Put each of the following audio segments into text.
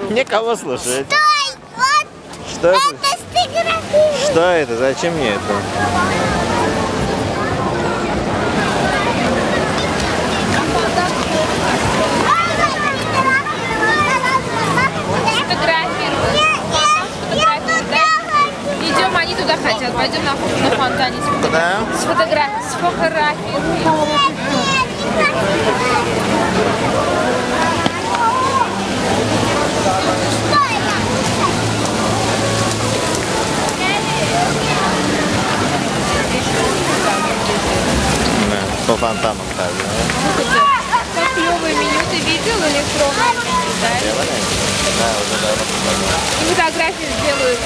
Никого слушать. Стой! Вот! Что это? Сфотографируй! Что это? Зачем мне это? Идем, они туда хотят. Пойдем на фонтане. Куда? Сфотографируем. По фонтанам так, да? Как клевое меню, ты видел электронное меню, да? Да, уже давно. И фотографии сделают.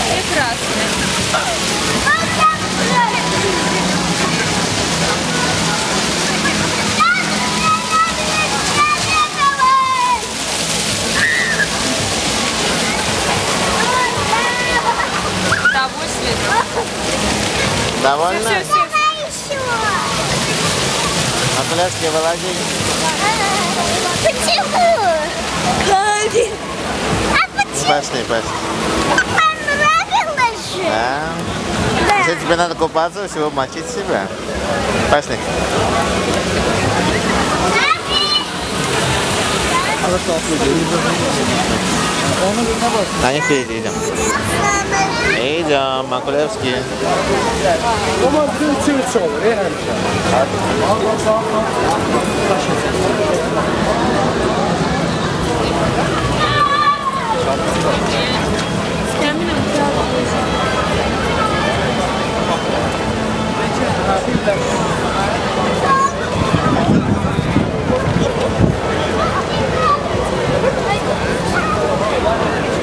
Прекрасно. Удовольствие. Довольно? Все. На пляжке вылазить? Почему? А почему? Пошли. Понравилось же? Да? Да. Если тебе надо купаться, всего мочить себя. Пошли. На них впереди идем. Идем, Макулевский.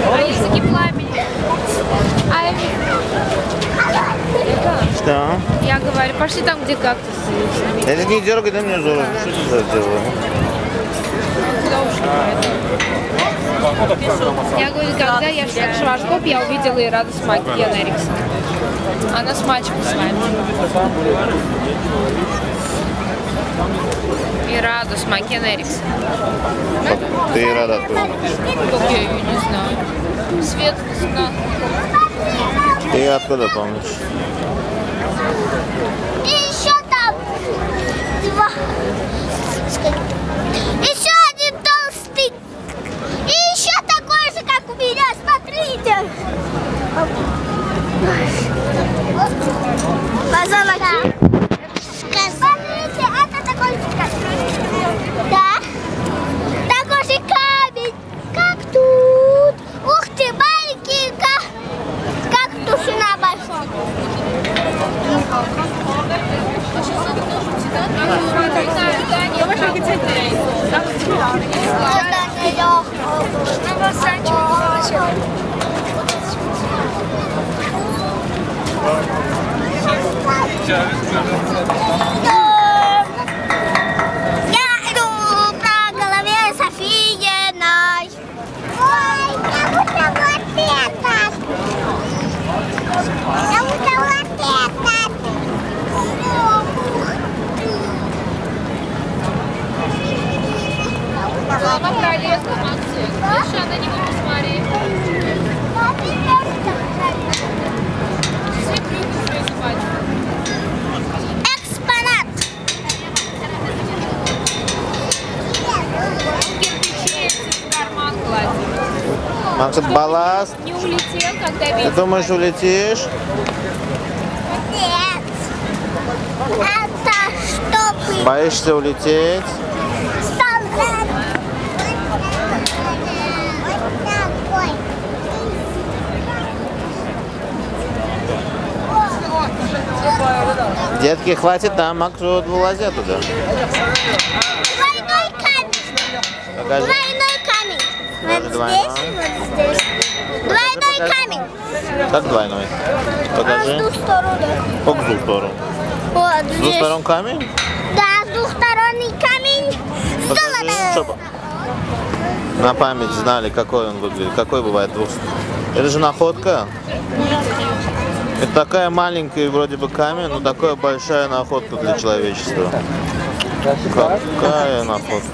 А языки пламени. Что? Я говорю, пошли там, где кактусы. Это не дергай, да мне здорово. Что ты за дело? Куда ушли? Я говорю, когда я шла в Шварцкоп, я увидела и Раду с Маккен Эриксон. Она с мальчиком с вами. И Раду с Маккен Эриксон. Ты и рада откуда? Как я ее не знаю. Свет знал. Ты откуда помнишь? И еще там два. Еще один толстый. И еще такой же, как у меня. Смотрите. Позолоти. Смотрите, это такой же камень. Да. Такой же камень, как тут. Ух ты, маленький кактус на большом. Я иду по голове Софииной. Ой, как будто вот этот. Как будто вот этот. Мама королевка, Максим. Слышь, на него посмотри. Все крюки уже испачканы. Экспонат. Кирпичи в карман кладет. Макс, балласт. Не улетел, когда Ты видел. думаешь, улетишь? Нет. Это чтобы Боишься улететь? солдат. Вот такой. Детки, хватит, да, Макс, вылазят туда. Покажи. Двойной камень. Тоже Вот двойной. здесь, вот здесь. Двойной покажи. камень. Как двойной? А с Покажи. двух сторон. Как с двух сторон? Вот С двух здесь. сторон камень? Да, с двухсторонний камень. Покажи, Золото. чтоб на память знали, какой он выглядит. Какой бывает двух. Это же находка. Это такая маленькая вроде бы камень, но такая большая находка для человечества. Какая находка.